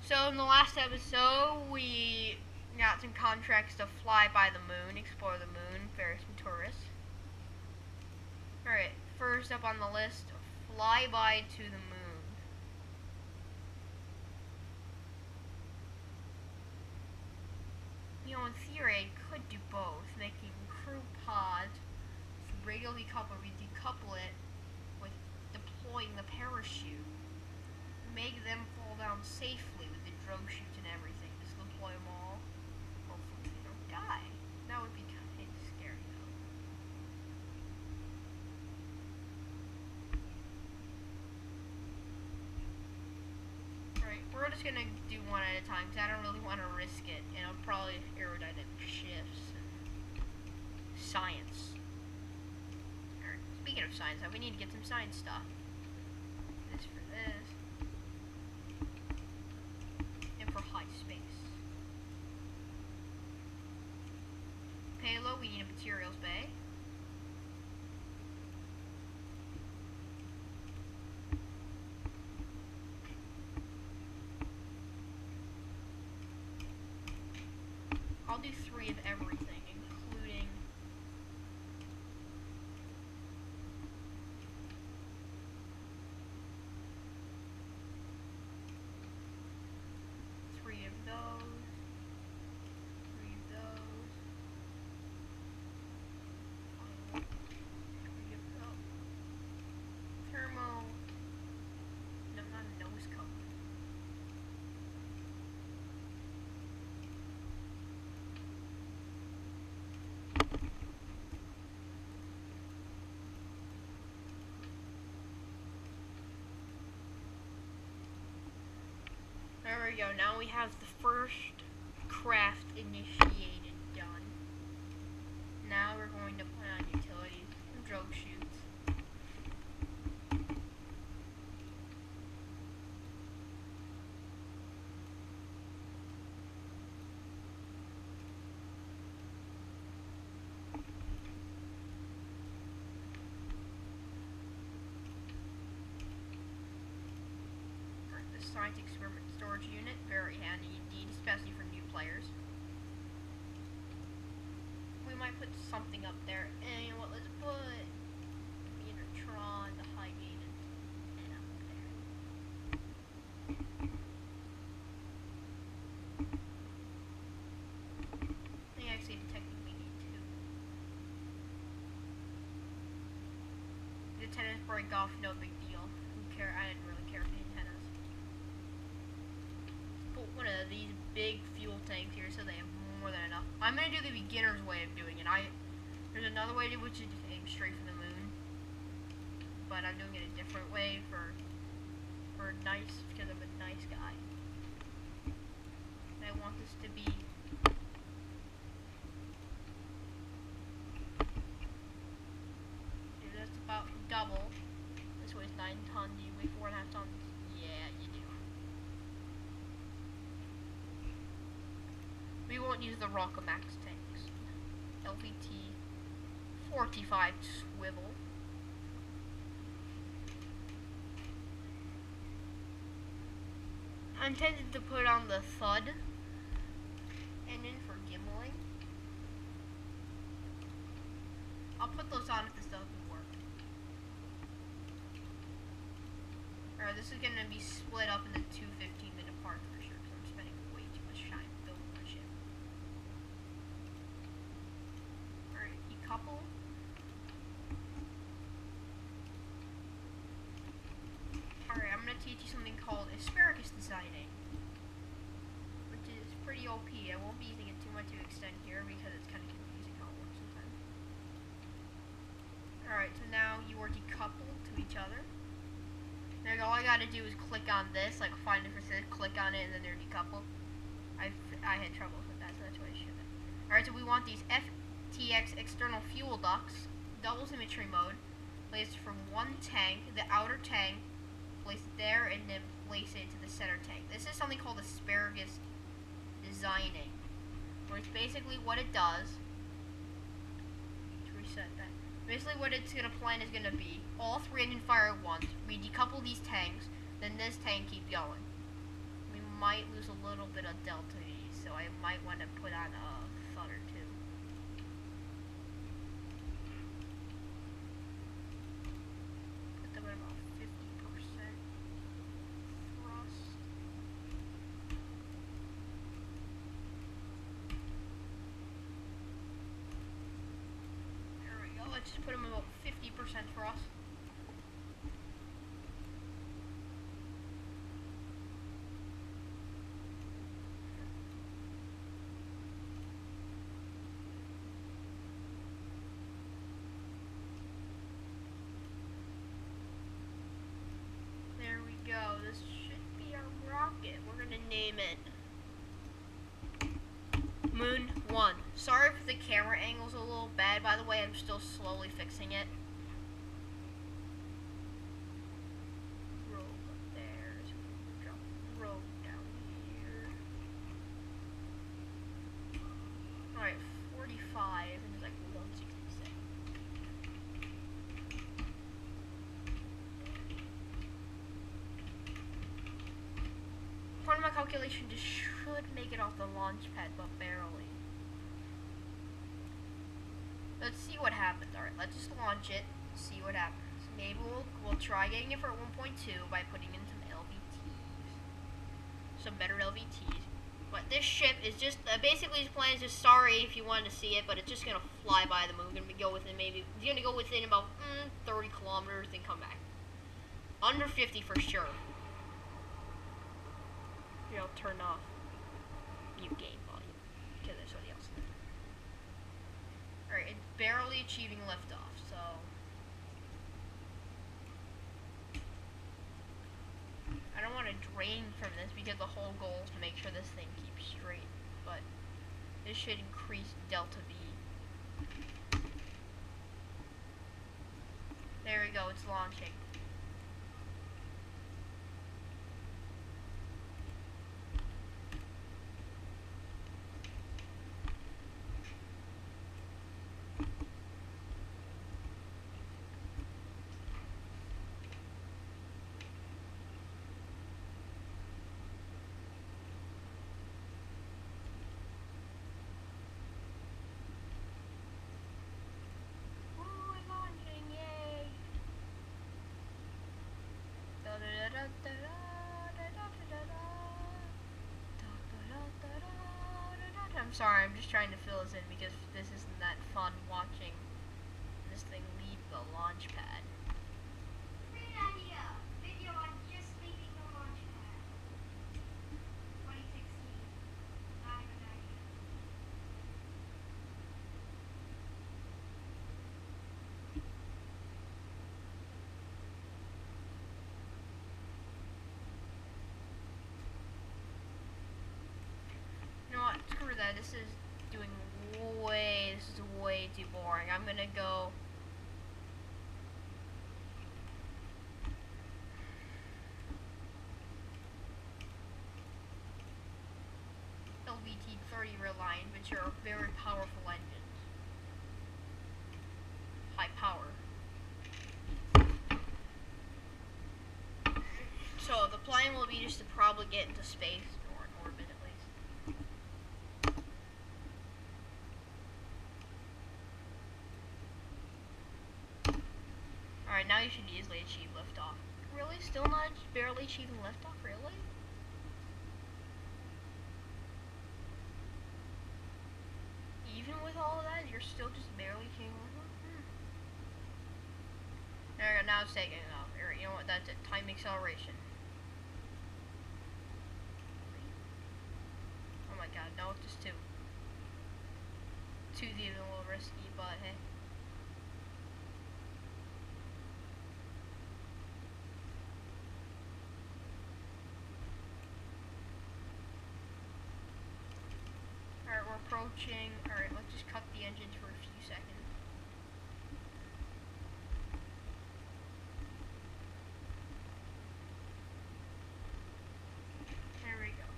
So in the last episode, we got some contracts to fly by the moon, explore the moon, ferry some tourists. Alright, first up on the list, fly by to the moon. You know, in theory, I could do both, making crew pods radially coupled. We decouple it with deploying the parachute. Make them fall down safely with the drogue chutes and everything. Just deploy them all. Hopefully they don't die. That would be kind of scary though. Alright, we're just gonna do one at a time because I don't really want to risk it. And I'll probably aerodynamic shifts and science. Alright, speaking of science, we need to get some science stuff. This for this. For high space. Payload, we need a materials bay. I'll do 3 of everything, including three of those. Thermo. No, not a nose cover. There we go. Now we have the first craft initiated done. Now we're going to put on utilities and drogue chutes. Science experiment storage unit, very handy indeed, especially for new players. We might put something up there. And you know what, let's put Metatron, the Highgate, and up there. I think actually technically need 2. The antennas break off, no big deal. Who cares? I didn't really care for the antennas. Put one of these big fuel tanks here so they have more than enough. I'm gonna do the beginner's way of doing it. There's another way to which you just aim straight for the moon, but I'm doing it a different way for nice, because I'm a nice guy. And I want this to be that's about double. This weighs 9 tons. You weigh 4.5 tons. Yeah, you do. We won't use the Rockamax tanks. LVT 45 swivel. I intended to put on the Thud engine for gimbaling. I'll put those on if this doesn't work. Alright, this is going to be split up into 2 15-minute parts for sure, because I'm spending way too much time building my ship. Alright, decouple. Alright, I'm going to teach you something called asparagus designing, which is pretty OP. I won't be using it too much to extent here because it's kind of confusing how it works sometimes. Alright, so now you are decoupled to each other. Now all I gotta do is click on this, like find it for says, click on it, and then they're decoupled. I had trouble with that, so that's why I should have. Alright, so we want these FTX external fuel ducts, double symmetry mode, placed from one tank, the outer tank, place it there, and then place it to the center tank. This is something called asparagus designing, where it's basically what it does. Let's reset that. Basically what it's going to plan is going to be, all 3 engine fire at once, we decouple these tanks, then this tank keep going. We might lose a little bit of delta V, so I might want to put on a FUD or two. Put them at about 50% thrust. There we go. Let's just put them about 50% thrust. Go. This should be our rocket. We're gonna name it Moon 1. Sorry if the camera angle's a little bad, by the way. I'm still slowly fixing it. Rogue up there. So we'll drop Rogue down here. Alright, 45 and it's like 166. According to my calculation, this should make it off the launch pad, but barely. Let's see what happens. Alright, let's just launch it, see what happens. Maybe we'll try getting it for 1.2 by putting in some LVTs. Some better LVTs. But this ship is just, basically his plan is just, sorry if you wanted to see it, but it's just going to fly by the moon. It's going to go within it's going to go within about 30 kilometers, then come back. Under 50 for sure. Here, I'll turn off mute game volume because there's somebody else there. Alright, it's barely achieving liftoff, so I don't want to drain from this because the whole goal is to make sure this thing keeps straight, but this should increase delta V. There we go, it's launching. I'm sorry, I'm just trying to fill this in because this isn't that fun watching this thing leave the launch pad. Great idea! Video on just leaving the launch pad. 2016. Not a good idea. You know what? Screw that. This is way too boring. I'm gonna go. LVT-30 Reliant, which are very powerful engines. High power. So the plan will be just to probably get into space or in orbit at least. Alright, now you should easily achieve liftoff. Really? Still not barely achieving liftoff? Really? Even with all of that, you're still just barely achieving liftoff? There we go, now it's taking it off. You know what, that's it. Time acceleration. Oh my god, no, it's just two. Two's even a little risky, but hey. Alright, we're approaching. Alright, let's just cut the engines for a few seconds. There we go.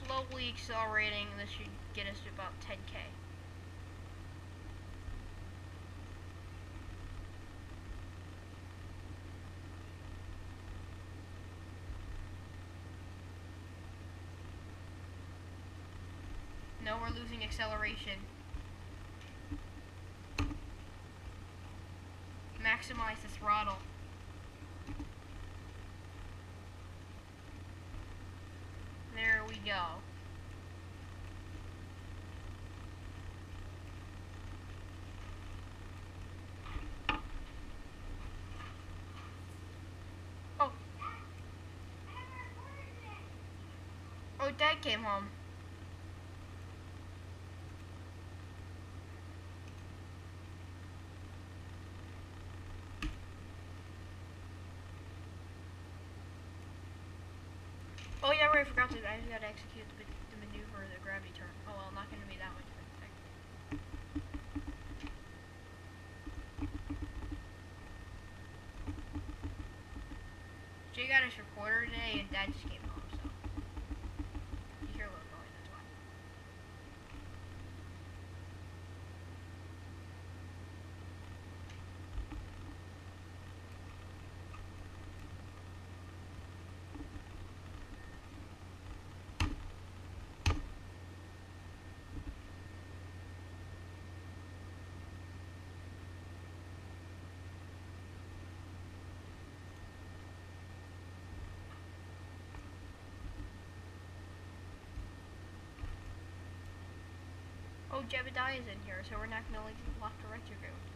Slowly accelerating. This should get us to about 10K. No, we're losing acceleration. Maximize the throttle. There we go. Oh. Oh, Dad came home. Oh yeah, right, I forgot to. I just gotta execute the maneuver, the gravity turn. Oh well, not gonna be that much of an effect. Jay got his recorder today, and Dad just came home, so you hear a little noise. That's why. Oh, Jebediah is in here, so we're not gonna like left or right to go.